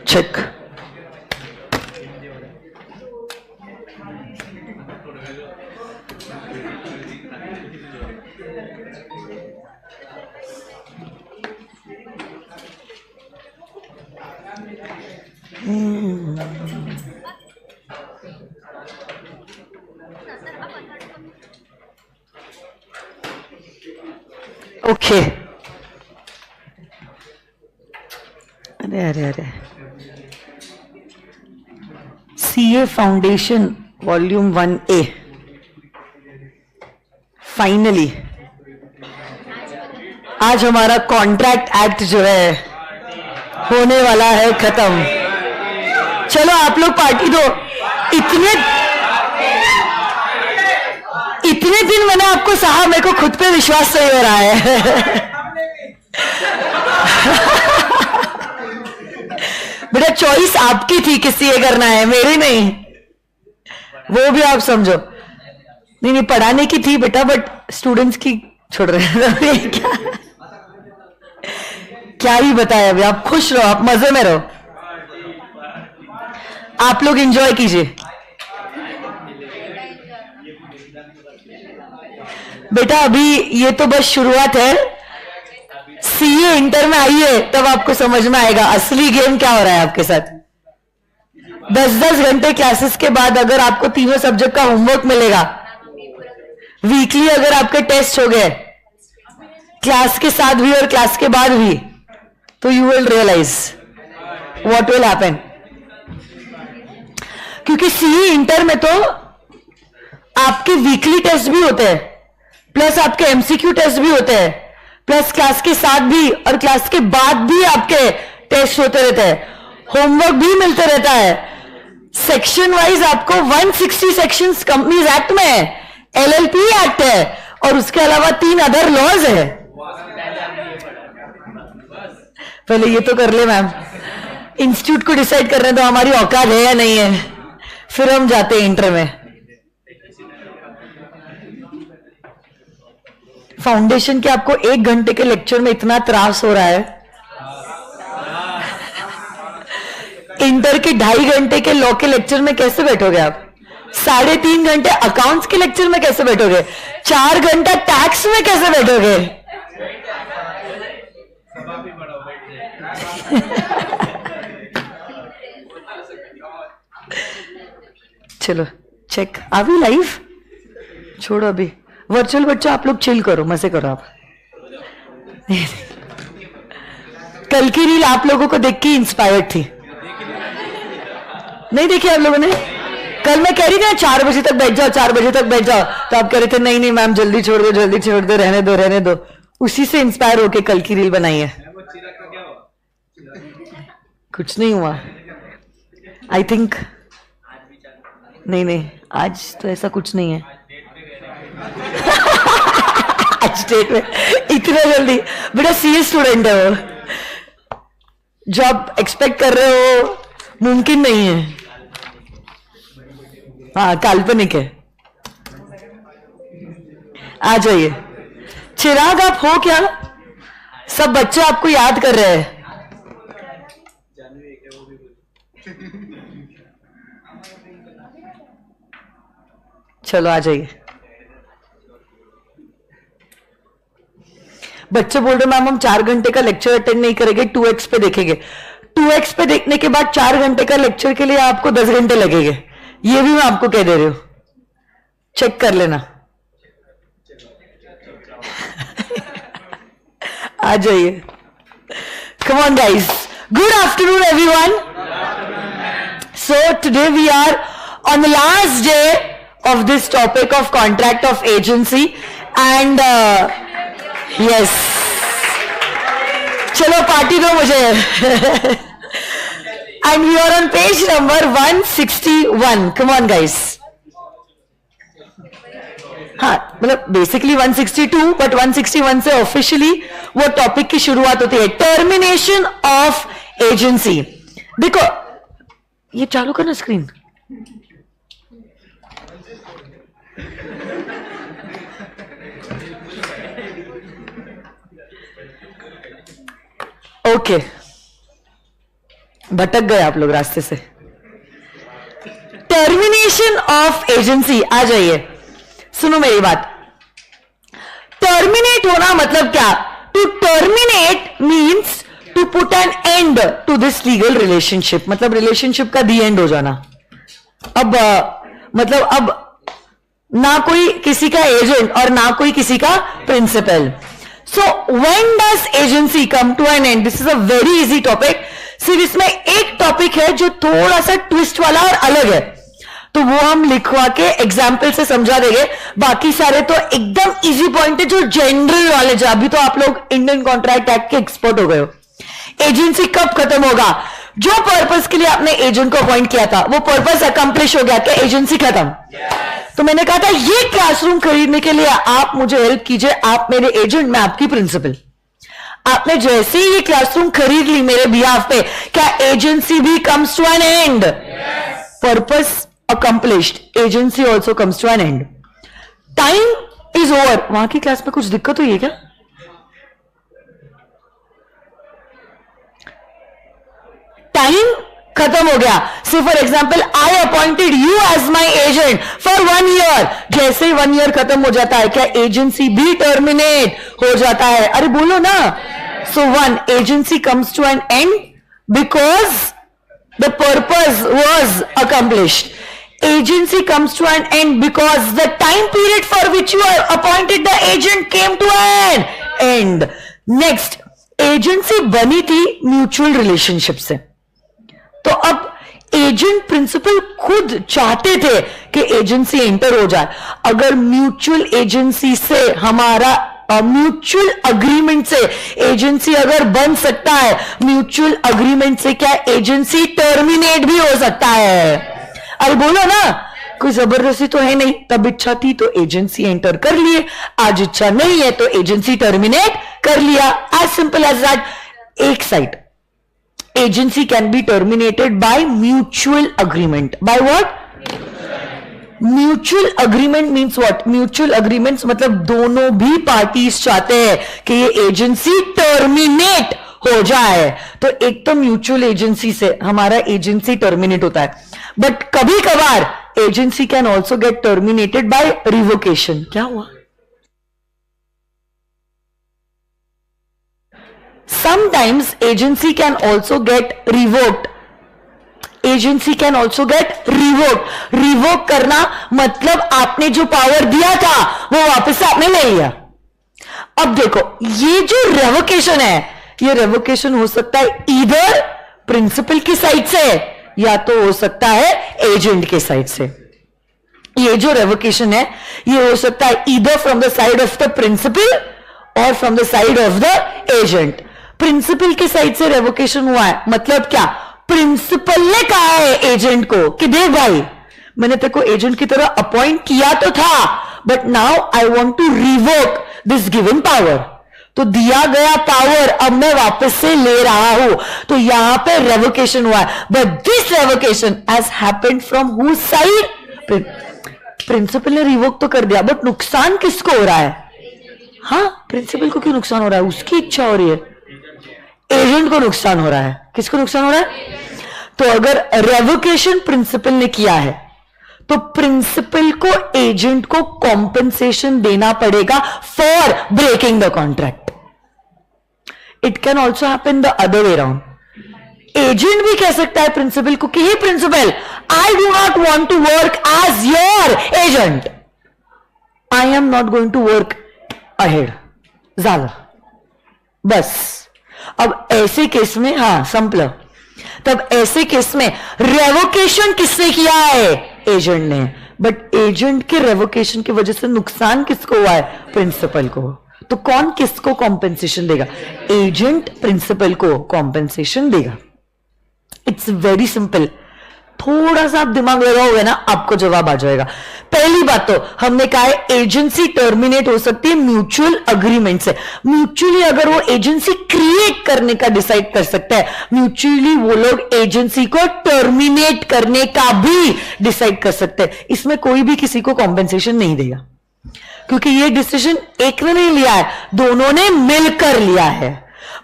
Check. Okay, अरे अरे अरे, CA foundation volume 1A finally आज हमारा कॉन्ट्रैक्ट एक्ट जो है होने वाला है खत्म। चलो आप लोग पार्टी दो। इतने दिन मैंने आपको सहा, मेरे को खुद पे विश्वास नहीं हो रहा है। बेटा चॉइस आपकी थी, किसी ये करना है, मेरी नहीं, वो भी आप समझो। नहीं पढ़ाने की थी बेटा, बट स्टूडेंट्स की छोड़ रहे हैं। क्या ही बताया अभी। आप खुश रहो, आप मजे में रहो, आप लोग एंजॉय कीजिए। बेटा अभी ये तो बस शुरुआत है, सीए इंटर में आइए तब आपको समझ में आएगा असली गेम क्या हो रहा है आपके साथ। 10-10 घंटे क्लासेस के बाद अगर आपको तीनों सब्जेक्ट का होमवर्क मिलेगा, वीकली अगर आपके टेस्ट हो गए क्लास के साथ भी और क्लास के बाद भी, तो you will realise what will happen. क्योंकि सीए इंटर में तो आपके वीकली टेस्ट भी होते हैं, प्लस आपके एमसीक्यू टेस्ट भी होते हैं, प्लस क्लास के साथ भी और क्लास के बाद भी आपके टेस्ट होते रहते हैं, होमवर्क भी मिलते रहता है। सेक्शन वाइज आपको 160 सेक्शंस कंपनीज एक्ट में है, एलएलपी एक्ट है, और उसके अलावा 3 अदर लॉज है। पहले ये तो कर ले मैम, इंस्टीट्यूट को डिसाइड करने दो हमारी औकात है या नहीं है, फिर हम जाते हैं इंटर में। फाउंडेशन के आपको 1 घंटे के लेक्चर में इतना त्रास हो रहा है, इंटर के 2.5 घंटे के लॉ के लेक्चर में कैसे बैठोगे आप? 3.5 घंटे अकाउंट्स के लेक्चर में कैसे बैठोगे? 4 घंटा टैक्स में कैसे बैठोगे? चलो चेक, अभी लाइव छोड़ो, अभी वर्चुअल बच्चों आप लोग चिल करो, मजे करो आप। कल की रील आप लोगों को देख के इंस्पायर्ड थी, नहीं देखी आप लोगों ने? कल मैं कह रही थी ना 4 बजे तक बैठ जाओ, 4 बजे तक बैठ जाओ, तो आप कह रहे थे नहीं नहीं मैम जल्दी छोड़ दो, जल्दी छोड़ दो, रहने दो रहने दो। उसी से इंस्पायर होके कल की रील बनाई है। कुछ नहीं हुआ आई थिंक, नहीं नहीं आज तो ऐसा कुछ नहीं है। आज डेट में इतना जल्दी? बेटा सीए स्टूडेंट है वो, जो आप एक्सपेक्ट कर रहे हो मुमकिन नहीं है। हाँ काल्पनिक है। आ जाइए। चिराग आप हो क्या? सब बच्चे आपको याद कर रहे हैं। चलो आ जाइए। बच्चे बोल रहे मैम हम 4 घंटे का लेक्चर अटेंड नहीं करेंगे, 2x पे देखेंगे। 2x पे देखने के बाद 4 घंटे का लेक्चर के लिए आपको 10 घंटे लगेंगे, ये भी मैं आपको कह दे रही हूं, चेक कर लेना। आ जाइए। Come on guys, good afternoon everyone. So today we are on the last day of this topic of contract of agency and yes, चलो पार्टी दो मुझे। and we are on page number 161. come on guys। हाँ मतलब basically 162 but 161 से officially वो topic की शुरुआत होती है, टर्मिनेशन ऑफ एजेंसी। देखो ये चालू करना स्क्रीन। ओके भटक गए आप लोग रास्ते से। टर्मिनेशन ऑफ एजेंसी, आ जाइए सुनो मेरी बात। टर्मिनेट होना मतलब क्या? To terminate means to put an end to this legal relationship, मतलब रिलेशनशिप का दी एंड हो जाना। अब मतलब अब ना कोई किसी का एजेंट और ना कोई किसी का principal. So when does agency come to an end? This is a very easy topic. सिर्फ इसमें एक टॉपिक है जो थोड़ा सा ट्विस्ट वाला और अलग है, तो वो हम लिखवा के एग्जाम्पल से समझा देंगे। बाकी सारे तो एकदम इजी पॉइंट है जो जनरल नॉलेज है। अभी तो आप लोग इंडियन कॉन्ट्रैक्ट एक्ट के एक्सपर्ट हो गए हो। एजेंसी कब खत्म होगा? जो पर्पस के लिए आपने एजेंट को अपॉइंट किया था वो पर्पस अकम्प्लिश हो गया, क्या एजेंसी खत्म? तो मैंने कहा था ये क्लासरूम खरीदने के लिए आप मुझे हेल्प कीजिए, आप मेरे एजेंट, मैं आपकी प्रिंसिपल। आपने जैसे ही ये क्लासरूम खरीद ली मेरे बिहाफ पे, क्या एजेंसी भी comes to an end? Purpose accomplished, agency also comes to an end. Time is over. वहां की क्लास में कुछ दिक्कत हुई है क्या? टाइम खत्म हो गया। So for example I appointed you as my agent for 1 year. जैसे ही 1 ईयर खत्म हो जाता है क्या एजेंसी भी टर्मिनेट हो जाता है? अरे बोलो ना। So 1 agency comes to an end because the purpose was accomplished. Agency comes to an end because the time period for which you are appointed the agent came to an end. Next, agency बनी थी mutual relationship से। तो अब agent principal खुद चाहते थे कि agency enter हो जाए। अगर म्यूचुअल एजेंसी से हमारा म्यूचुअल अग्रीमेंट से एजेंसी अगर बन सकता है, म्यूचुअल अग्रीमेंट से क्या एजेंसी टर्मिनेट भी हो सकता है? अरे बोलो ना, कोई जबरदस्ती तो है नहीं। तब इच्छा थी तो एजेंसी एंटर कर लिए, आज इच्छा नहीं है तो एजेंसी टर्मिनेट कर लिया। As simple as that. एक side agency can be terminated by mutual agreement. By what? Mutual agreement means what? Mutual agreements मतलब दोनों भी पार्टीज चाहते हैं कि ये एजेंसी टर्मिनेट हो जाए। तो एक तो म्यूचुअल एजेंसी से हमारा एजेंसी टर्मिनेट होता है, बट कभी कभार agency can also get terminated bye revocation. क्या हुआ? Sometimes agency can also get revoked. Agency can also get revoked. Revoke करना मतलब आपने जो पावर दिया था वो वापस से आपने ले लिया। अब देखो ये जो रेवोकेशन है, ये रेवोकेशन हो सकता है इधर प्रिंसिपल की साइड से या तो हो सकता है एजेंट के साइड से। ये जो रेवोकेशन है ये हो सकता है इधर from the side of the principal और from the side of the agent. Principal के साइड से रेवोकेशन हुआ है मतलब क्या? प्रिंसिपल ने कहा है एजेंट को कि देख भाई मैंने तेरे को एजेंट की तरह अपॉइंट किया तो था, but now I want to revoke this given power. तो दिया गया पावर अब मैं वापस से ले रहा हूं। तो यहां पे रेवोकेशन हुआ है, but this revocation has happened from whose side? Principal ने रिवोक तो कर दिया, बट नुकसान किसको हो रहा है? हाँ, प्रिंसिपल को क्यों नुकसान हो रहा है? उसकी इच्छा हो रही है। एजेंट को नुकसान हो रहा है। किसको नुकसान हो रहा है? तो अगर रेवोकेशन प्रिंसिपल ने किया है तो प्रिंसिपल को एजेंट को कॉम्पेंसेशन देना पड़ेगा for breaking the contract. It can also happen the other way round. Agent भी कह सकता है प्रिंसिपल को कि hey principal, I do not want to work as your agent, I am not going to work ahead, ज्यादा बस। अब ऐसे केस में, हाँ संपल, तब ऐसे केस में रेवोकेशन किसने किया है? एजेंट ने। बट एजेंट के रेवोकेशन की वजह से नुकसान किसको हुआ है? प्रिंसिपल को। तो कौन किसको कॉम्पेंसेशन देगा? एजेंट प्रिंसिपल को कॉम्पेंसेशन देगा। It's very simple. थोड़ा सा आप दिमाग लगाओगे ना आपको जवाब आ जाएगा। पहली बात तो हमने कहा है एजेंसी टर्मिनेट हो सकती है म्यूचुअल अग्रीमेंट से। म्यूचुअली अगर वो एजेंसी क्रिएट करने का डिसाइड कर सकता है, म्यूचुअली वो लोग एजेंसी को टर्मिनेट करने का भी डिसाइड कर सकते हैं। इसमें कोई भी किसी को कॉम्पेंसेशन नहीं देगा, क्योंकि ये डिसीजन एक ने नहीं लिया है, दोनों ने मिलकर लिया है।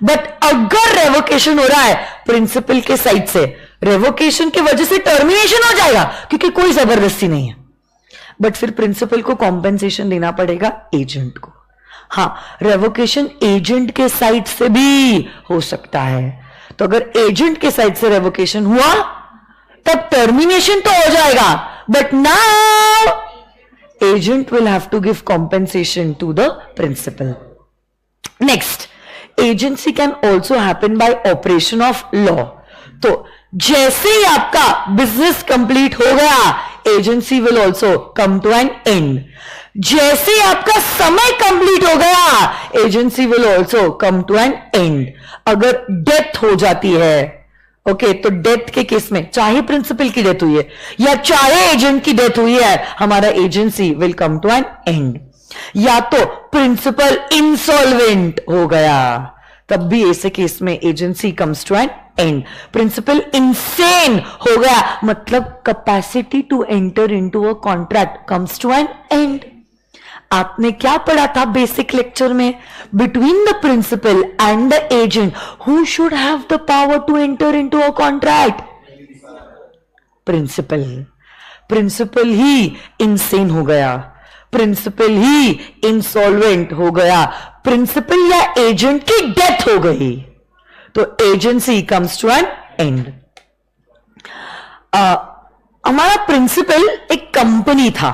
बट अगर रेवोकेशन हो रहा है प्रिंसिपल के साइड से, रेवोकेशन की वजह से टर्मिनेशन हो जाएगा क्योंकि कोई जबरदस्ती नहीं है, बट फिर प्रिंसिपल को कॉम्पेंसेशन देना पड़ेगा एजेंट को। हाँ, रेवोकेशन एजेंट के साइड से भी हो सकता है, तो अगर एजेंट के साइड से रेवोकेशन हुआ तब टर्मिनेशन तो हो जाएगा, but now agent will have to give compensation to the principal. Next, agency can also happen by operation of law. तो जैसे ही आपका बिजनेस कंप्लीट हो गया, agency will also come to an end. जैसे ही आपका समय कंप्लीट हो गया, agency will also come to an end. अगर डेथ हो जाती है, ओके, तो डेथ के केस में चाहे प्रिंसिपल की डेथ हुई है या चाहे एजेंट की डेथ हुई है, हमारा agency will come to an end. या तो प्रिंसिपल इंसॉल्वेंट हो गया, तब भी ऐसे केस में agency comes to an end. Principal insane हो गया, मतलब capacity to enter into a contract comes to an end. आपने क्या पढ़ा था बेसिक लेक्चर में? Between the principal and the agent who should have the power to enter into a contract? Principal. Principal ही insane हो गया, principal ही insolvent हो गया, प्रिंसिपल या एजेंट की डेथ हो गई, तो agency comes to an end. हमारा प्रिंसिपल एक कंपनी था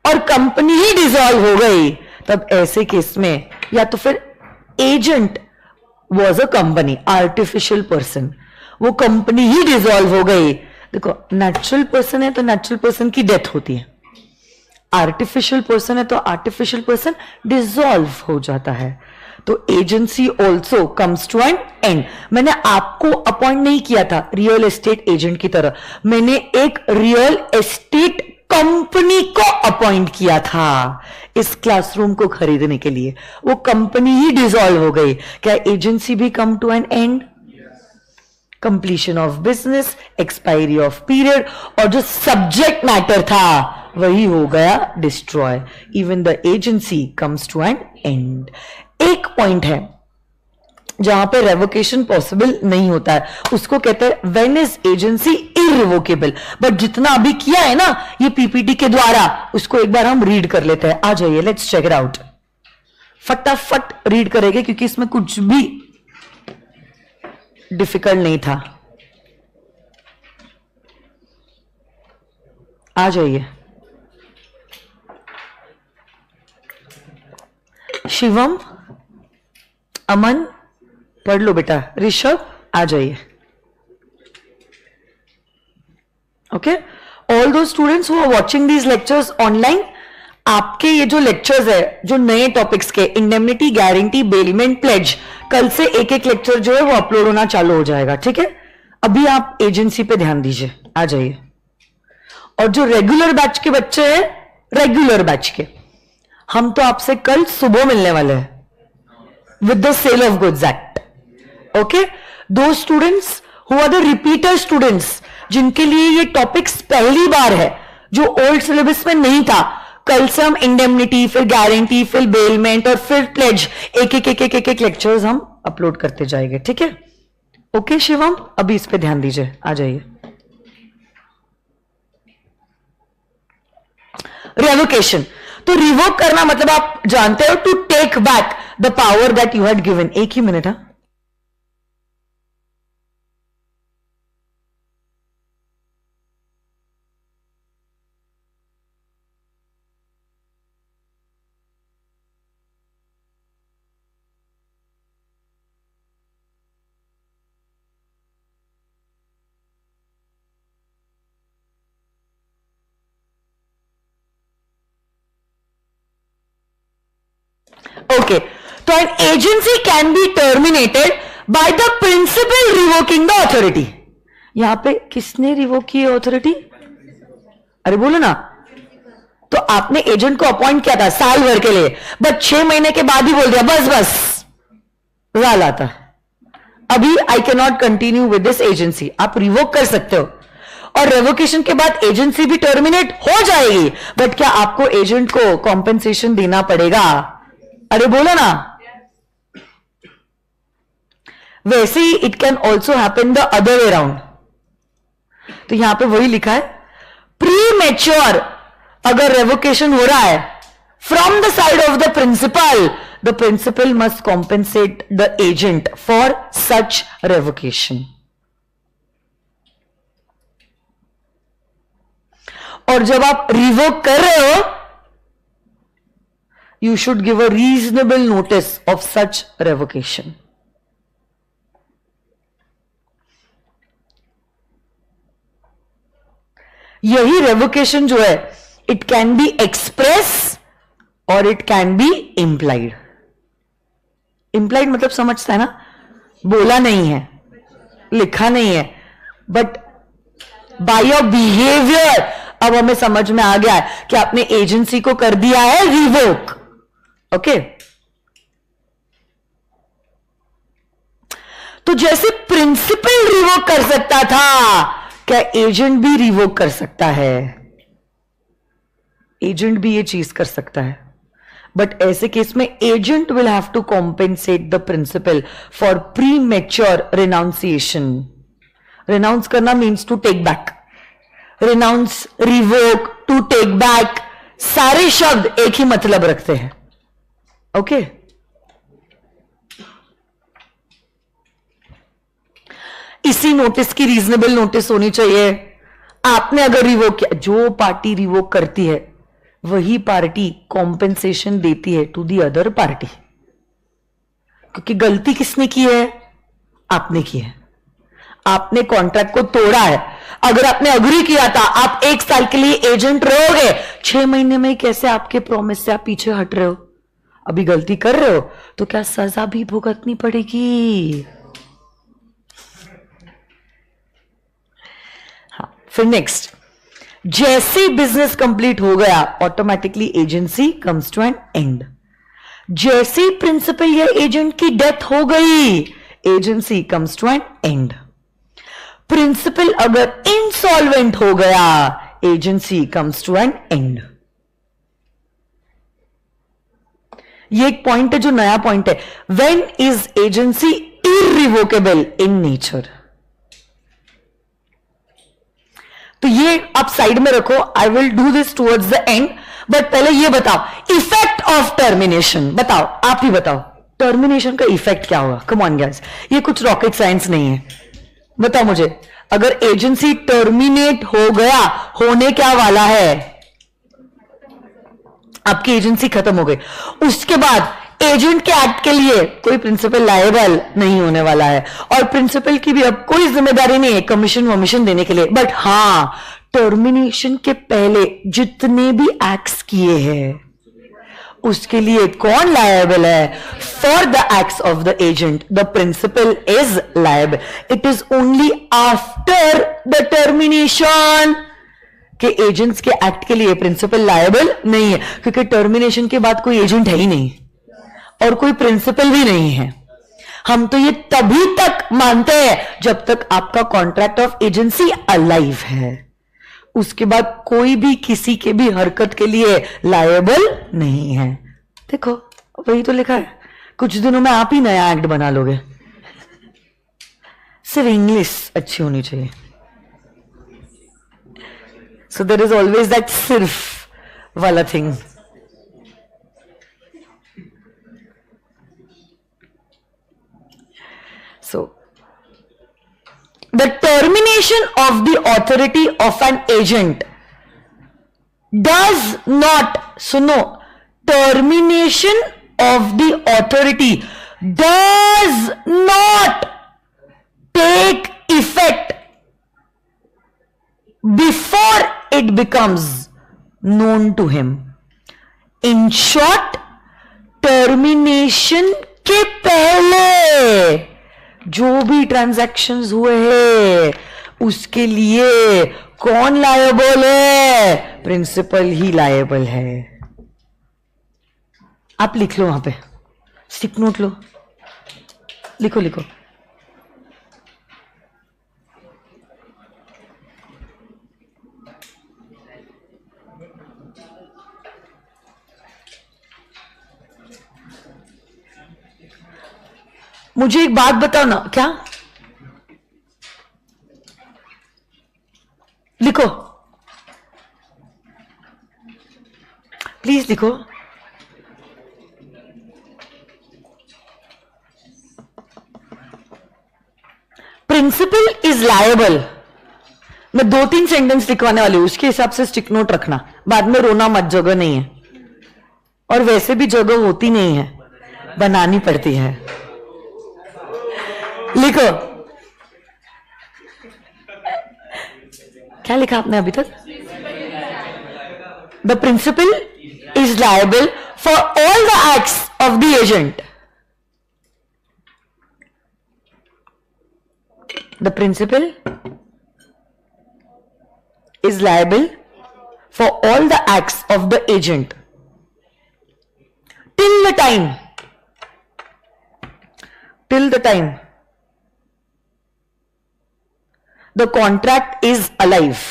और कंपनी ही डिसॉल्व हो गई, तब ऐसे केस में या तो फिर agent was a company, artificial person, वो कंपनी ही डिसॉल्व हो गई। देखो, नेचुरल पर्सन है तो नेचुरल पर्सन की डेथ होती है, आर्टिफिशियल पर्सन है तो आर्टिफिशियल पर्सन डिसॉल्व हो जाता है, तो agency also comes to an end. मैंने आपको अपॉइंट नहीं किया था रियल एस्टेट एजेंट की तरह, मैंने एक रियल एस्टेट कंपनी को अपॉइंट किया था इस क्लासरूम को खरीदने के लिए, वो कंपनी ही डिसॉल्व हो गई, क्या एजेंसी भी come to an end? Completion of business, expiry of period, और जो सब्जेक्ट मैटर था वही हो गया destroy, even the agency comes to an end. एक पॉइंट है जहां पे रेवोकेशन पॉसिबल नहीं होता है, उसको कहते हैं when is agency irrevocable. But जितना अभी किया है ना ये पीपीटी के द्वारा, उसको एक बार हम रीड कर लेते हैं। आ जाइए, लेट्स चेक इट आउट। फटाफट रीड करेंगे क्योंकि इसमें कुछ भी डिफिकल्ट नहीं था। आ जाइए, शिवम, अमन पढ़ लो बेटा, ऋषभ आ जाइए। Okay, all those students who are watching these lectures online, आपके ये जो लेक्चर्स है जो नए टॉपिक्स के, इंडेमनिटी, गारंटी, बेलमेंट, प्लेज, कल से एक एक लेक्चर जो है वो अपलोड होना चालू हो जाएगा, ठीक है? अभी आप एजेंसी पे ध्यान दीजिए, आ जाइए। और जो रेगुलर बैच के बच्चे हैं, रेगुलर बैच के, हम तो आपसे कल सुबह मिलने वाले हैं with the sale of goods act. Okay, दो students who are the repeater students, जिनके लिए ये टॉपिक्स पहली बार है, जो ओल्ड सिलेबस में नहीं था, कल से हम इंडेमनिटी, फिर गारंटी, फिर बेलमेंट और फिर प्लेज, एक एक एक एक एक, एक लेक्चर्स हम अपलोड करते जाएंगे, ठीक है? ओके शिवम, अभी इस पे ध्यान दीजिए, आ जाइए। रेवोकेशन, तो रिवोक करना मतलब आप जानते हो, to take back the power that you had given. एक ही मिनट है। ओके, तो an agency can be terminated by the principal revoking the authority. यहां पे किसने रिवोक की अथॉरिटी? अरे बोलो ना। तो आपने एजेंट को अपॉइंट किया था साल भर के लिए, बट 6 महीने के बाद ही बोल दिया बस बस वाल आता, अभी I can not continue with this agency. आप रिवोक कर सकते हो और रेवोकेशन के बाद एजेंसी भी टर्मिनेट हो जाएगी, बट क्या आपको एजेंट को कॉम्पेंसेशन देना पड़ेगा? अरे बोलो ना। वैसे ही it can also happen the other way around. तो यहां पे वही लिखा है, प्री मैच्योर अगर रेवोकेशन हो रहा है from the side of the principal must compensate the agent for such revocation. और जब आप रिवोक कर रहे हो, you should give a reasonable notice of such revocation. यही revocation जो है, it can be express और it can be implied. Implied मतलब समझता है ना, बोला नहीं है, लिखा नहीं है, but by your behavior अब हमें समझ में आ गया है कि आपने एजेंसी को कर दिया है रिवोक। ओके तो जैसे प्रिंसिपल रिवोक कर सकता था, क्या एजेंट भी रिवोक कर सकता है? एजेंट भी ये चीज कर सकता है, बट ऐसे केस में agent will have to compensate the principal for premature renunciation. Renounce करना means to take back, renounce, revoke, to take back, सारे शब्द एक ही मतलब रखते हैं। ओके इसी नोटिस की रीजनेबल नोटिस होनी चाहिए। आपने अगर रिवोक किया, जो पार्टी रिवोक करती है वही पार्टी कॉम्पेंसेशन देती है टू दी अदर पार्टी, क्योंकि गलती किसने की है? आपने की है। आपने कॉन्ट्रैक्ट को तोड़ा है। अगर आपने अग्री किया था आप 1 साल के लिए एजेंट रहोगे, 6 महीने में कैसे आपके प्रॉमिस से आप पीछे हट रहे हो? अभी गलती कर रहे हो तो क्या सजा भी भुगतनी पड़ेगी? हाँ, फिर नेक्स्ट, जैसे बिजनेस कंप्लीट हो गया automatically agency comes to an end. जैसे प्रिंसिपल या एजेंट की डेथ हो गई, agency comes to an end. Principal अगर इंसॉल्वेंट हो गया, agency comes to an end. ये एक पॉइंट है जो नया पॉइंट है। When is agency irrevocable in nature? तो ये आप साइड में रखो, I will do this towards the end, but पहले ये बताओ इफेक्ट ऑफ टर्मिनेशन। बताओ, आप ही बताओ टर्मिनेशन का इफेक्ट क्या होगा? कम ऑन गाइस, ये कुछ रॉकेट साइंस नहीं है। बताओ मुझे, अगर एजेंसी टर्मिनेट हो गया, होने क्या वाला है? आपकी एजेंसी खत्म हो गई, उसके बाद एजेंट के एक्ट के लिए कोई प्रिंसिपल लायबल नहीं होने वाला है, और प्रिंसिपल की भी अब कोई जिम्मेदारी नहीं है कमीशन वमीशन देने के लिए। बट हां, टर्मिनेशन के पहले जितने भी एक्ट्स किए हैं उसके लिए कौन लायबल है? For the acts of the agent the principal is liable. It is only after the termination कि एजेंट्स के एक्ट के लिए प्रिंसिपल लायबल नहीं है, क्योंकि टर्मिनेशन के बाद कोई एजेंट है ही नहीं और कोई प्रिंसिपल भी नहीं है। हम तो ये तभी तक मानते हैं जब तक आपका कॉन्ट्रैक्ट ऑफ एजेंसी अलाइव है, उसके बाद कोई भी किसी के भी हरकत के लिए लायबल नहीं है। देखो वही तो लिखा है, कुछ दिनों में आप ही नया एक्ट बना लोगे। सिर्फ इंग्लिश अच्छी होनी चाहिए। So there is always that sirf wala thing. So the termination of the authority of an agent does not, suno, termination of the authority does not take effect before it becomes known to him. In short, termination के पहले जो भी transactions हुए हैं उसके लिए कौन liable है? प्रिंसिपल ही लायबल है। आप लिख लो, वहां पे स्टिक नोट लो, लिखो लिखो। मुझे एक बात बताओ ना, क्या लिखो, प्लीज लिखो। Principal is liable. मैं 2-3 सेंटेंस लिखवाने वाली हूं, उसके हिसाब से स्टिक नोट रखना, बाद में रोना मत, जगह नहीं है, और वैसे भी जगह होती नहीं है, बनानी पड़ती है। लिखो, क्या लिखा आपने अभी तक? The principal is liable for all the acts of the agent. The principal is liable for all the acts of the agent till the time the contract is alive.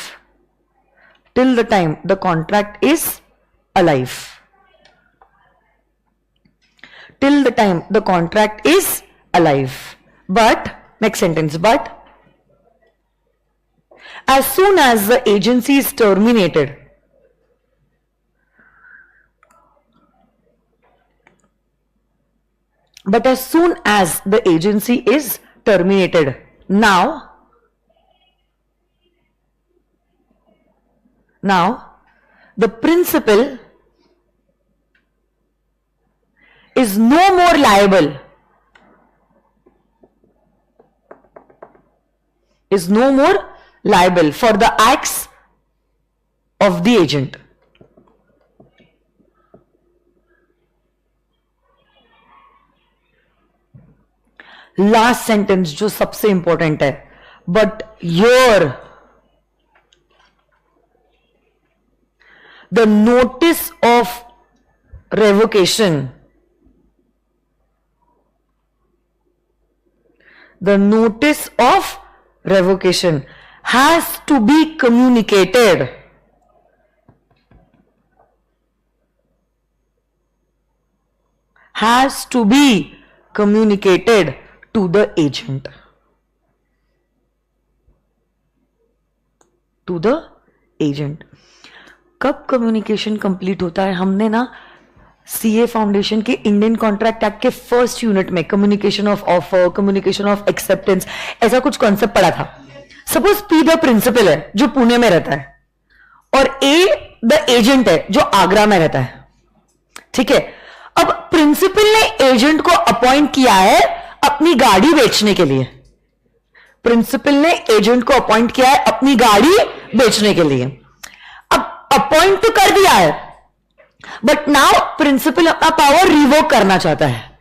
Till the time the contract is alive. Till the time the contract is alive. But, next sentence, but as soon as the agency is terminated, but as soon as the agency is terminated, now the principal is no more liable, for the acts of the agent. Last sentence जो सबसे important है, but here the notice of revocation, has to be communicated. To the agent. कब communication complete होता है? हमने ना CA foundation के Indian contract act के फर्स्ट यूनिट में communication of offer, communication of acceptance, ऐसा कुछ कॉन्सेप्ट पढ़ा था। सपोज पी द प्रिंसिपल है जो पुणे में रहता है, और ए द एजेंट है जो आगरा में रहता है, ठीक है। अब प्रिंसिपल ने एजेंट को अपॉइंट किया है अपनी गाड़ी बेचने के लिए। अब अपॉइंट तो कर दिया है, बट नाउ प्रिंसिपल अपना पावर रिवोक करना चाहता है।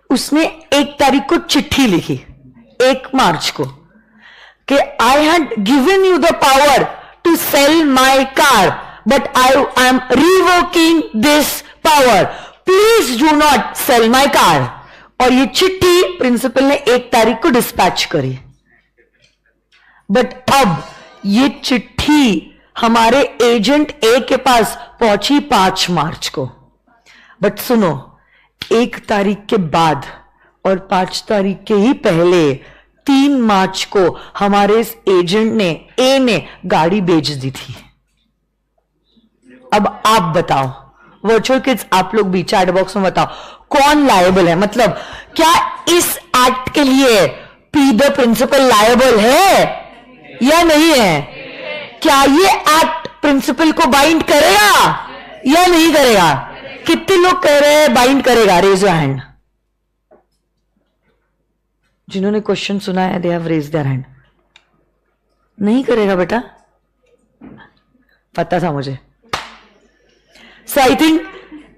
उसने 1 तारीख को चिट्ठी लिखी, 1 मार्च को, कि I had given you the power to sell my car, but I am revoking this power, please do not sell my car. और ये चिट्ठी प्रिंसिपल ने 1 तारीख को डिस्पैच करी, बट अब ये चिट्ठी हमारे एजेंट ए के पास पहुंची 5 मार्च को। बट सुनो, 1 तारीख के बाद और 5 तारीख के ही पहले 3 मार्च को हमारे इस एजेंट ने, ए ने, गाड़ी बेच दी थी। अब आप बताओ, वर्चुअल किड्स आप लोग भी चैट बॉक्स में बताओ, कौन लायबल है? मतलब क्या इस एक्ट के लिए पी द प्रिंसिपल लायबल है या नहीं है? क्या ये एक्ट प्रिंसिपल को बाइंड करेगा या नहीं करेगा? कितने लोग कह रहे हैं बाइंड करेगा? Raise your hand. जिन्होंने क्वेश्चन सुना है, they have raise their hand. नहीं करेगा बेटा, पता था मुझे। So I think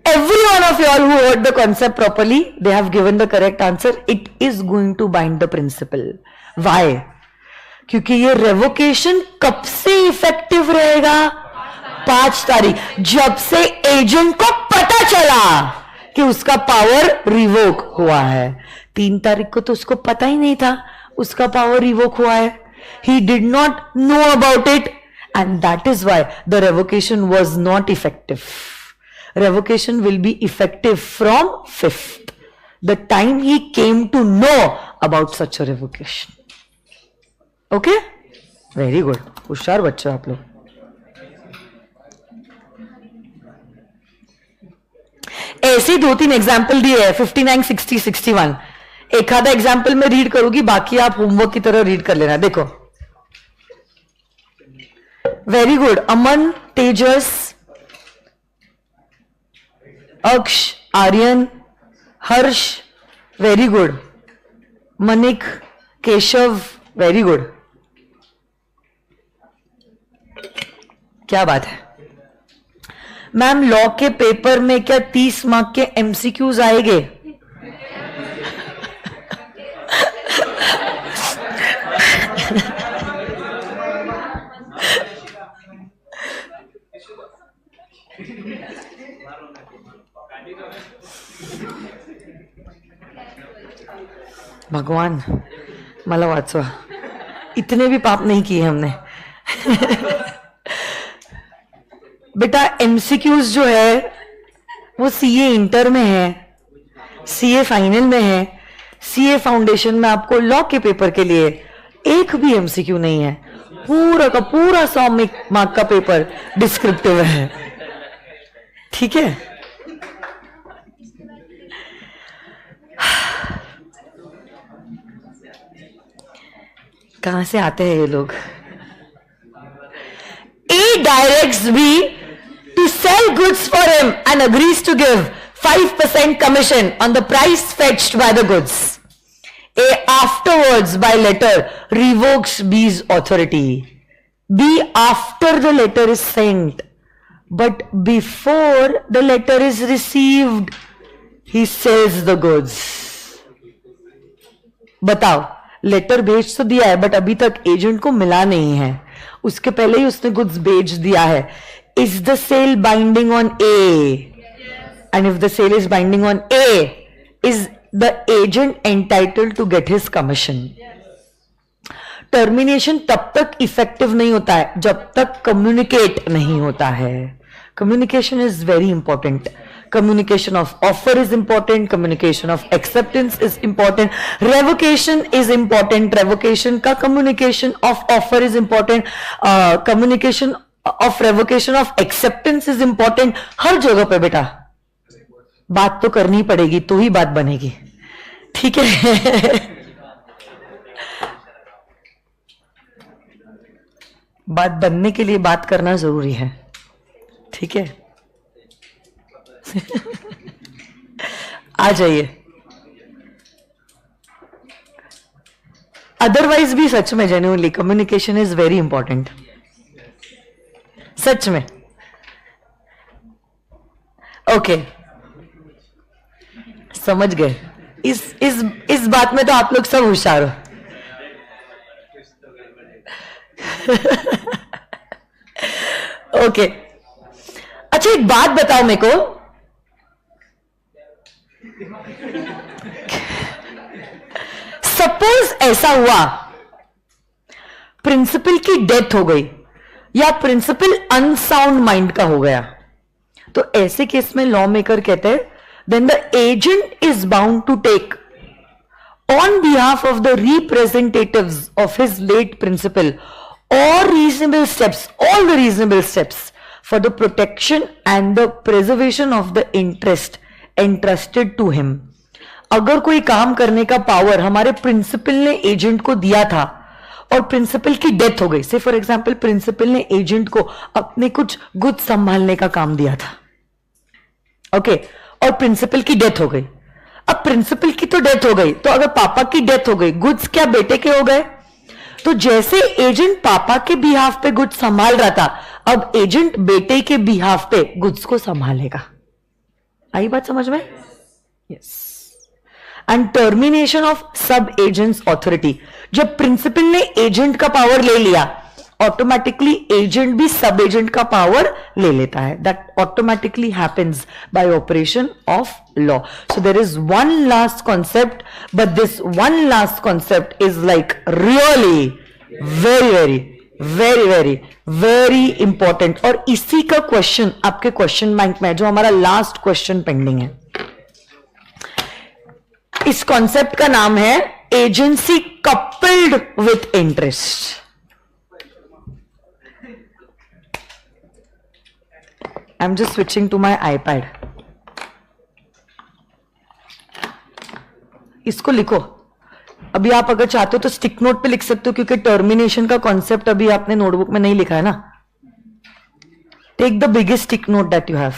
every one of you all who heard the concept properly, they have given the correct answer. It is going to bind the principal. Why? क्योंकि ये revocation कब से इफेक्टिव रहेगा? 5 तारीख, जब से एजेंट को पता चला कि उसका पावर रिवोक हुआ है। 3 तारीख को तो उसको पता ही नहीं था उसका पावर रिवोक हुआ है। He did not know about it, and that is why the revocation was not effective. Revocation will be effective from 5th. the time he came to know about such a revocation. Okay? Very good. होशियार बच्चे आप लोग. ऐसे 2-3 example दिए हैं 59, 60, 61. एक आधा example में रीड करूंगी, बाकी आप होमवर्क की तरह रीड कर लेना. देखो, वेरी गुड. अमन, तेजस, अक्ष, आर्यन, हर्ष, वेरी गुड. मनिक, केशव, वेरी गुड. क्या बात है मैम. लॉ के पेपर में क्या 30 मार्क के एमसीक्यूज आएंगे? भगवान मला वाचवा. इतने भी पाप नहीं किए हमने. बेटा एमसीक्यूज जो है वो सीए इंटर में है, सीए फाइनल में है, सीए फाउंडेशन में आपको लॉ के पेपर के लिए एक भी एमसीक्यू नहीं है. पूरा का पूरा 100 मार्क का पेपर डिस्क्रिप्टिव है. ठीक है. कहां से आते हैं ये लोग? A directs B to sell goods for him and agrees to give 5% commission on the price fetched by the goods. A afterwards by letter revokes B's authority. B after the letter is sent, but before the letter is received, he sells the goods. बताओ, letter भेज तो दिया है but अभी तक agent को मिला नहीं है, उसके पहले ही उसने गुड्स भेज दिया है. Is the sale binding on A? And if the sale is binding on A, is the agent entitled to get his commission? Termination तब तक इफेक्टिव नहीं होता है जब तक कम्युनिकेट नहीं होता है. Communication is very important. Communication of offer is important. Communication of acceptance is important. Revocation is important. Revocation का communication of offer is important. Communication of revocation of acceptance is important. हर जगह पे बेटा बात तो करनी पड़ेगी तो ही बात बनेगी. ठीक है. बात बनने के लिए बात करना जरूरी है. ठीक है. आ जाइए. अदरवाइज भी सच में genuinely communication is very important. सच में. ओके, समझ गए. इस बात में तो आप लोग सब होशियार हो. ओके. अच्छा, एक बात बताओ मेरे को. सपोज ऐसा हुआ प्रिंसिपल की डेथ हो गई या प्रिंसिपल अनसाउंड माइंड का हो गया, तो ऐसे केस में लॉ मेकर कहते हैं then the agent is bound to take on behalf of the representatives of his late principal all the reasonable steps for the protection and the preservation of the interest entrusted to him. अगर कोई काम करने का power हमारे principal ने agent को दिया था और प्रिंसिपल की डेथ हो गई, से फॉर एग्जांपल प्रिंसिपल ने एजेंट को अपने कुछ गुड्स संभालने का काम दिया था, ओके, और प्रिंसिपल की डेथ हो गई. अब प्रिंसिपल की तो डेथ हो गई, तो अगर पापा की डेथ हो गई, गुड्स क्या बेटे के हो गए? तो जैसे एजेंट पापा के बिहाफ पे गुड्स संभाल रहा था, अब एजेंट बेटे के बिहाफ पे गुड्स को संभालेगा. आई बात समझ में? यस. एंड टर्मिनेशन ऑफ सब एजेंट्स ऑथोरिटी. जब प्रिंसिपल ने एजेंट का पावर ले लिया, ऑटोमेटिकली एजेंट भी सब एजेंट का पावर ले लेता है. That automatically happens by operation of law. So there is one last concept, but this one last concept is like really very very very very very important. और इसी का question आपके क्वेश्चन बैंक में है, जो हमारा लास्ट क्वेश्चन पेंडिंग है. इस कॉन्सेप्ट का नाम है agency coupled with interest. I am just switching to my iPad. इसको लिखो. अभी आप अगर चाहते हो तो स्टिक नोट पे लिख सकते हो, क्योंकि टर्मिनेशन का कॉन्सेप्ट अभी आपने नोटबुक में नहीं लिखा है ना. Take the biggest stick note that you have.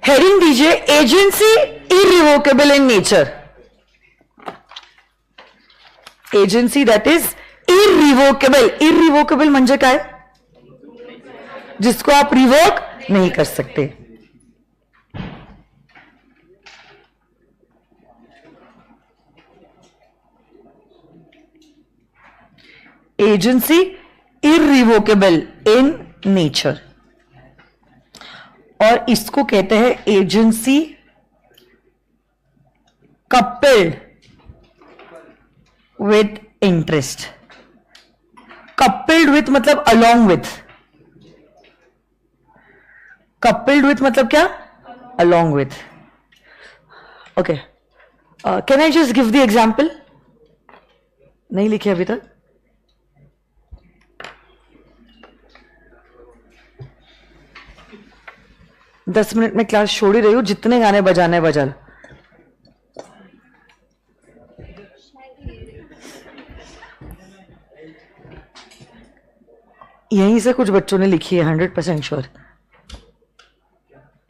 Heading दीजिए agency irrevocable in nature. Agency that is irrevocable. Irrevocable म्हणजे काय? जिसको आप रिवोक नहीं कर सकते. Agency irrevocable in nature. और इसको कहते हैं agency coupled with interest. Coupled with मतलब अलोंग विथ. कपल्ड विथ मतलब क्या? Along with. Okay, can I just give the example? नहीं लिखे अभी तक? दस मिनट में क्लास छोड़ ही रही हूं. जितने गाने बजाने बजा लो. यहीं से कुछ बच्चों ने लिखी है 100% श्योर.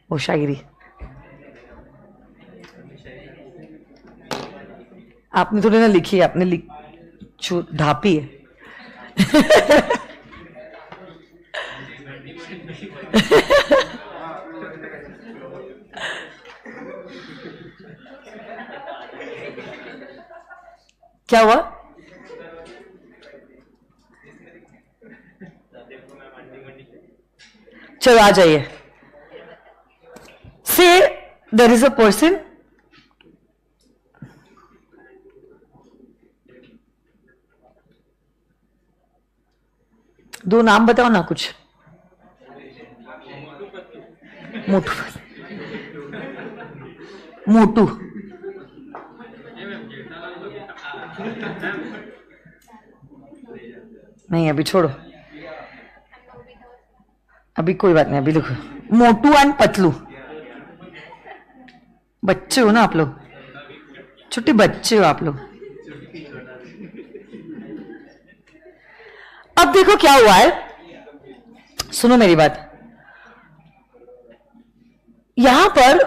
वो शायरी आपने थोड़ी ना लिखी है, आपने ढापी है. क्या हुआ? चलो आ जाइए. से देयर इज अ पर्सन. दो नाम बताओ ना कुछ. मोटू. मोटू. नहीं अभी छोड़ो, अभी कोई बात नहीं. अभी लिखो मोटू एंड पतलू. बच्चे हो ना आप लोग, छोटे बच्चे हो आप लोग. अब देखो क्या हुआ है. सुनो मेरी बात. यहां पर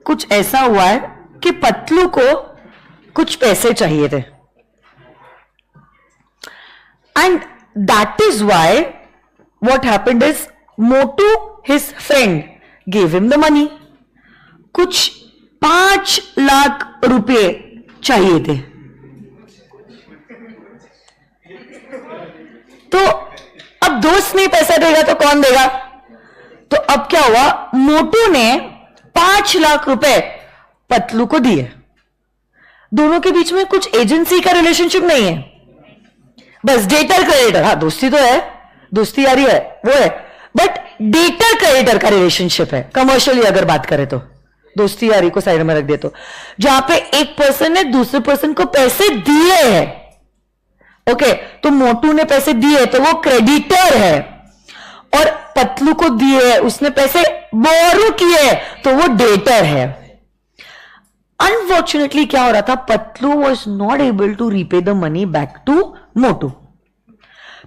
कुछ ऐसा हुआ है कि पतलू को कुछ पैसे चाहिए थे. And that is why what happened is Motu, his friend, gave him the money. कुछ 5 लाख रुपए चाहिए थे. तो अब दोस्त नहीं पैसा देगा तो कौन देगा? तो अब क्या हुआ, मोटू ने 5 लाख रुपए पतलू को दिए. दोनों के बीच में कुछ एजेंसी का रिलेशनशिप नहीं है, बस डेटर क्रेडिटर. हाँ दोस्ती तो है, दोस्ती यारी है वो है, बट डेटर क्रेडिटर का रिलेशनशिप है. कमर्शियली अगर बात करें तो दोस्ती यारी को साइड में रख दे, तो जहां पे एक पर्सन ने दूसरे पर्सन को पैसे दिए हैं. ओके, तो मोटू ने पैसे दिए तो वो क्रेडिटर है, और पतलू को दिए उसने पैसे बोरो किए तो वो डेटर है. अनफॉर्चुनेटली क्या हो रहा था, Patlu was not able to repay the money back to Motu.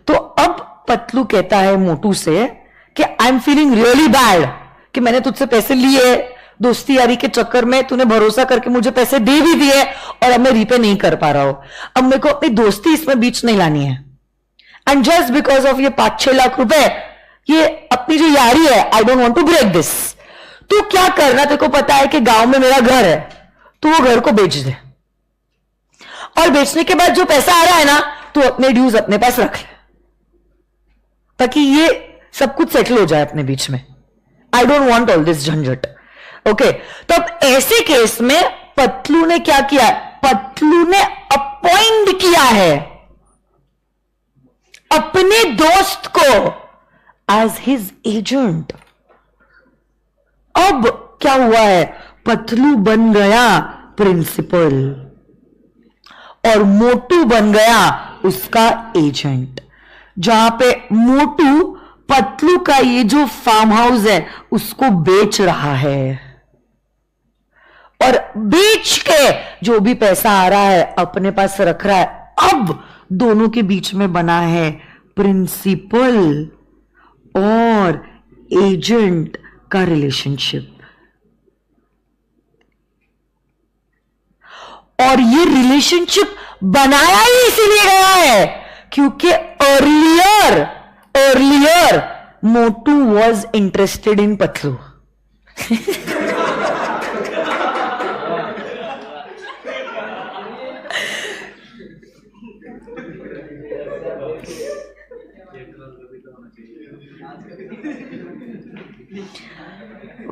तो अब पतलू कहता है मोटू से कि I am feeling really bad कि मैंने तुझसे पैसे लिए, दोस्ती यारी के चक्कर में तूने भरोसा करके मुझे पैसे दे भी दिए और अब मैं रीपे नहीं कर पा रहा हूं, अब मेरे को अपनी दोस्ती इसमें बीच नहीं लानी है। एंड जस्ट बिकॉज ऑफ ये 5-6 लाख रुपए, ये अपनी जो यारी है, I don't want to break this. तो क्या करना, तेरे को पता है कि गांव में मेरा घर है, तो वो घर को बेच दे और बेचने के बाद जो पैसा आ रहा है ना, तो अपने ड्यूज अपने पास रख ले, ताकि ये सब कुछ सेटल हो जाए अपने बीच में। आई डोंट वांट ऑल दिस झंझट। ओके, तो अब ऐसे केस में पतलू ने क्या किया? पतलू ने अपॉइंट किया है अपने दोस्त को एज हिज एजेंट। अब क्या हुआ है? पतलू बन गया प्रिंसिपल और मोटू बन गया उसका एजेंट। जहां पे मोटू पतलू का ये जो फार्म हाउस है उसको बेच रहा है, और बेच के जो भी पैसा आ रहा है अपने पास रख रहा है। अब दोनों के बीच में बना है प्रिंसिपल और एजेंट का रिलेशनशिप। और ये रिलेशनशिप बनाया ही इसीलिए गया है क्योंकि earlier Motu was interested in Patlu.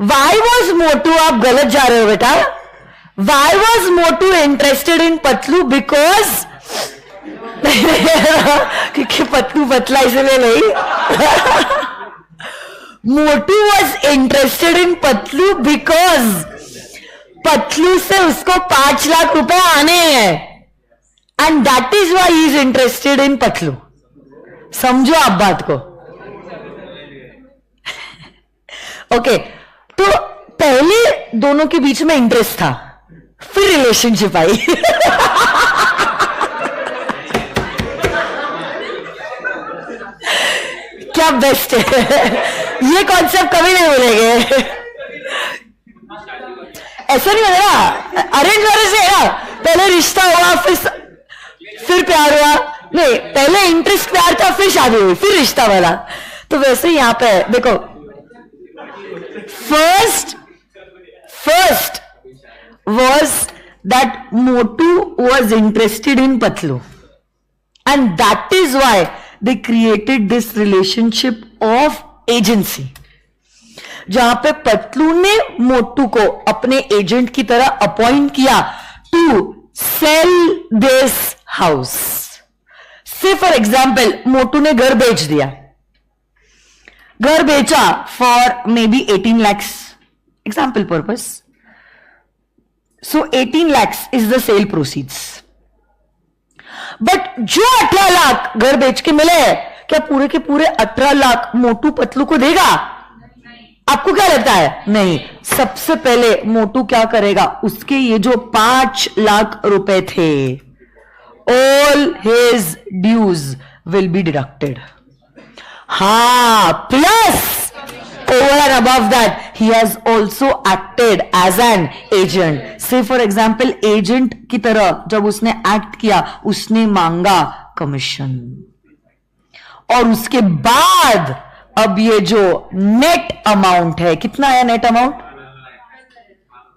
Why was Motu, आप गलत जा रहे हो बेटा। Why was Motu interested in Patlu? Because क्योंकि पतलू पतला इसलिए नहीं। Motu was interested in Patlu because Patlu से उसको 5 लाख रुपए आने हैं, and that is why he is interested in Patlu. समझो आप बात को। ओके, तो पहले दोनों के बीच में इंटरेस्ट था, फिर रिलेशनशिप आई। क्या बेस्ट है, ये कॉन्सेप्ट कभी नहीं मिलेंगे। ऐसा नहीं होगा ना, अरेंज मैरिज से ना, पहले रिश्ता हुआ फिर प्यार हुआ, नहीं पहले इंटरेस्ट प्यार था फिर शादी हुई फिर रिश्ता वाला। तो वैसे यहां पे देखो, First was that Motu was interested in Patlu, and that is why they created this relationship of agency, जहां पे पतलू ने मोटू को अपने एजेंट की तरह अपॉइंट किया to sell this house. Say for example Motu ने घर बेच दिया, घर बेचा for may be 18 lakhs, example purpose. So 18 lakhs is the sale proceeds. But जो 18 लाख घर बेच के मिले, क्या पूरे के पूरे 18 लाख मोटू पतलू को देगा? आपको क्या लगता है? नहीं। सबसे पहले मोटू क्या करेगा, उसके ये जो 5 लाख रुपए थे, all his dues will be deducted. हाँ, plus over and above that he has also acted as an agent. Say for example, agent की तरह जब उसने एक्ट किया, उसने मांगा कमीशन, और उसके बाद अब ये जो नेट अमाउंट है, कितना है नेट अमाउंट?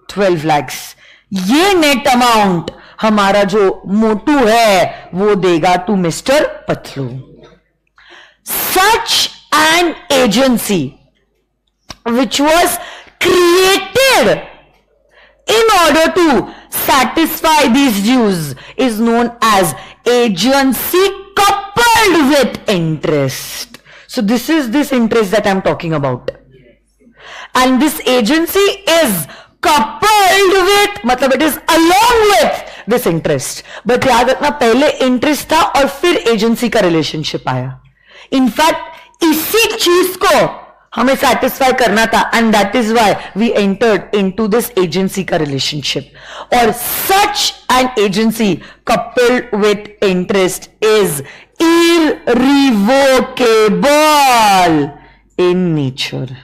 12 lakhs। ये नेट अमाउंट हमारा जो मोटू है वो देगा to mister Patlu. Such an agency which was created in order to satisfy these dues is known as agency coupled with interest. So this is this interest that I'm talking about, and this agency is coupled with, मतलब it is along with this interest. But याद रखना, पहले interest था और फिर agency का relationship आया। In fact इसी चीज को हमें सेटिस्फाई करना था, and that is why we entered into this agency का रिलेशनशिप। और such an agency coupled with interest is irrevocable in nature.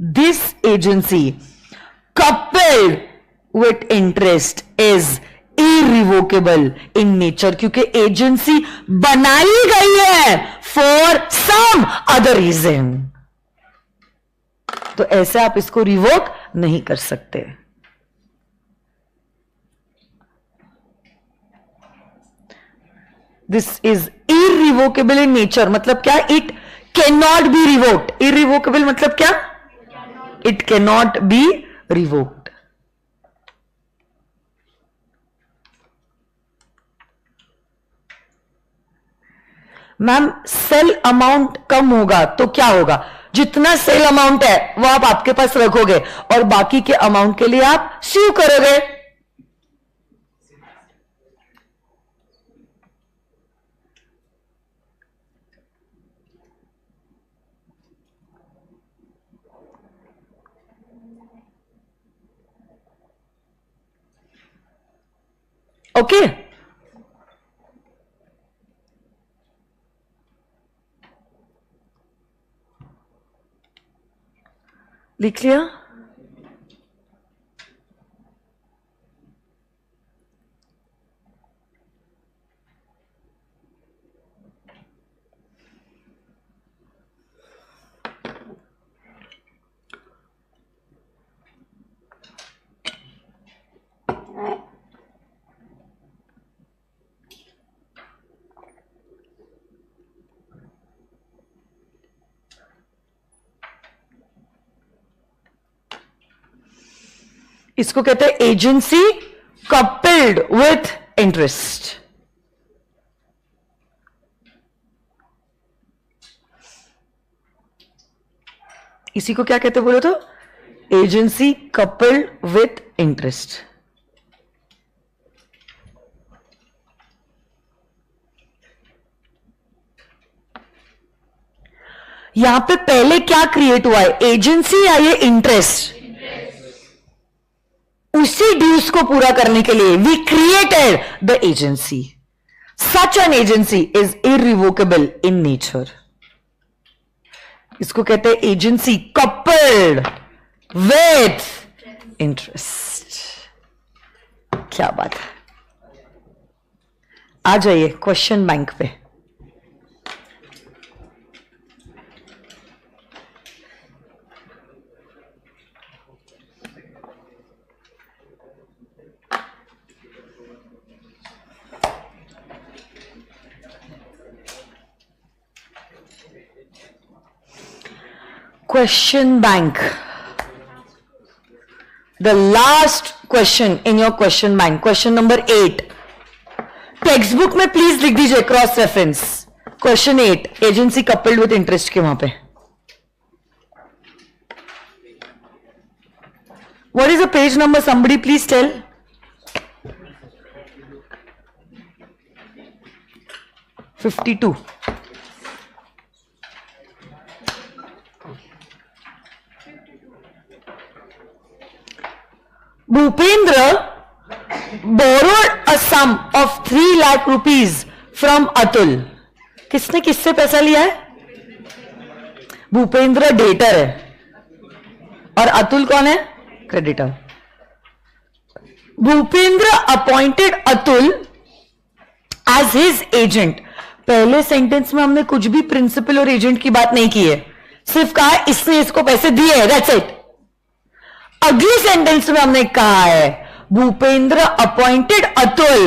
This agency coupled with interest is irrevocable in nature, क्योंकि agency बनाई गई है for some other reason. तो ऐसे आप इसको रिवोक नहीं कर सकते. This is irrevocable in nature मतलब क्या? It cannot be revoked. irrevocable मतलब क्या? It cannot be revoked. Ma'am sale amount कम होगा तो क्या होगा? जितना सेल अमाउंट है वो आप आपके पास रखोगे और बाकी के अमाउंट के लिए आप स्यू करोगे. ओके लिख लिया. इसको कहते हैं एजेंसी कपल्ड विथ इंटरेस्ट. इसी को क्या कहते बोलो तो? Agency coupled with interest. यहां पे पहले क्या क्रिएट हुआ है? एजेंसी या ये इंटरेस्ट? उसी ड्यूज को पूरा करने के लिए we created the agency. Such an agency is irrevocable in nature. इसको कहते हैं एजेंसी कपल्ड विथ इंटरेस्ट. क्या बात है. आ जाइए क्वेश्चन बैंक पे. Question bank. The last question in your question bank. Question number 8. Textbook में please लिख दीजिए cross reference. Question 8. Agency coupled with interest के वहां पे. What is the page number? Somebody please tell. $52. Bhupendra borrowed a sum of 3 lakh rupees from Atul. किसने किससे पैसा लिया है? भूपेंद्र डेटर है और अतुल कौन है? Creditor. Bhupendra appointed Atul as his agent. पहले सेंटेंस में हमने कुछ भी प्रिंसिपल और एजेंट की बात नहीं की है, सिर्फ कहा इसने इसको पैसे दिए है, दैट्स इट. अगली सेंटेंस में हमने कहा है Bhupendra appointed Atul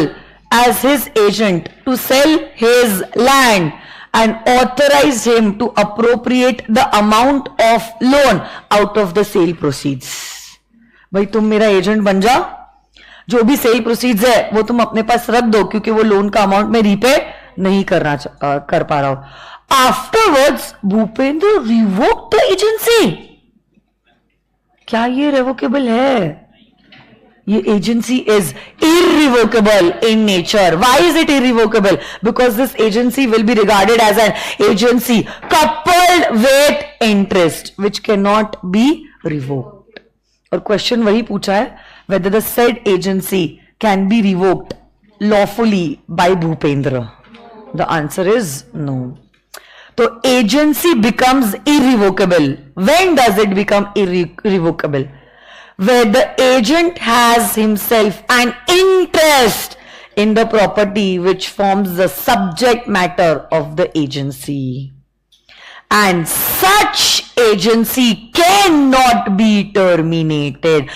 as his agent to sell his land and authorise him to appropriate the amount of loan out of the sale proceeds. भाई तुम मेरा एजेंट बन जाओ, जो भी सेल प्रोसीड्स है वो तुम अपने पास रख दो, क्योंकि वो लोन का अमाउंट में रीपे नहीं कर पा रहा हूं. Afterwards Bhupendra revoke the agency. क्या ये रेवोकेबल है? ये agency is irrevocable in nature. Why is it irrevocable? Because this agency will be regarded as an agency coupled with interest which cannot be revoked. और क्वेश्चन वही पूछा है, whether the said agency can be revoked lawfully by Bhupendra. The answer is no. तो agency becomes irrevocable. When does it become irrevocable? where the agent has himself an interest in the property which forms the subject matter of the agency, and such agency cannot be terminated,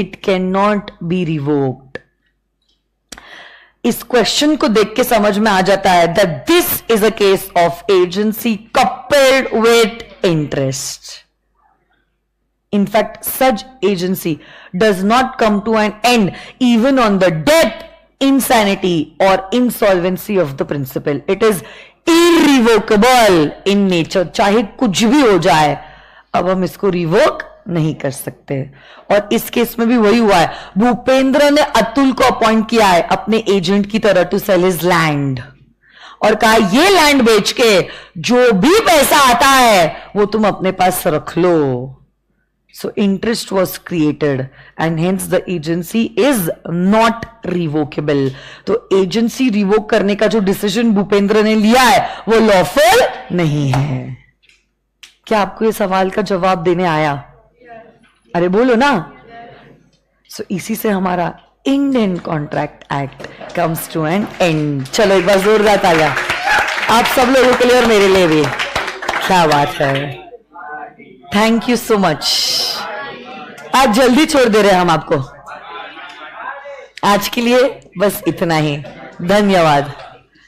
it cannot be revoked. इस question को देख के समझ में आ जाता है that this is a case of agency coupled with interest. In fact, such agency does not come to an end even on the death, insanity or insolvency of the principal. It is irrevocable in nature. चाहे कुछ भी हो जाए, अब हम इसको revoke नहीं कर सकते. और इस केस में भी वही हुआ है. भूपेंद्र ने अतुल को अपॉइंट किया है अपने एजेंट की तरह टू सेल हिज लैंड, और कहा ये लैंड बेच के जो भी पैसा आता है वो तुम अपने पास रख लो. So interest was created and hence the agency is not revocable. तो agency revoke करने का जो डिसीजन भूपेंद्र ने लिया है वो लॉफुल नहीं है. क्या आपको ये सवाल का जवाब देने आया? अरे बोलो ना. So इसी से हमारा Indian contract act comes to an end. चलो एक बार जोरदार तालियां आप सब लोगों के लिए और मेरे लिए भी. क्या बात है. Thank you so much. आज जल्दी छोड़ दे रहे हैं हम आपको. आज के लिए बस इतना ही. धन्यवाद.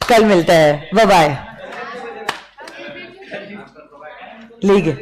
कल मिलता है. Bye bye. लीग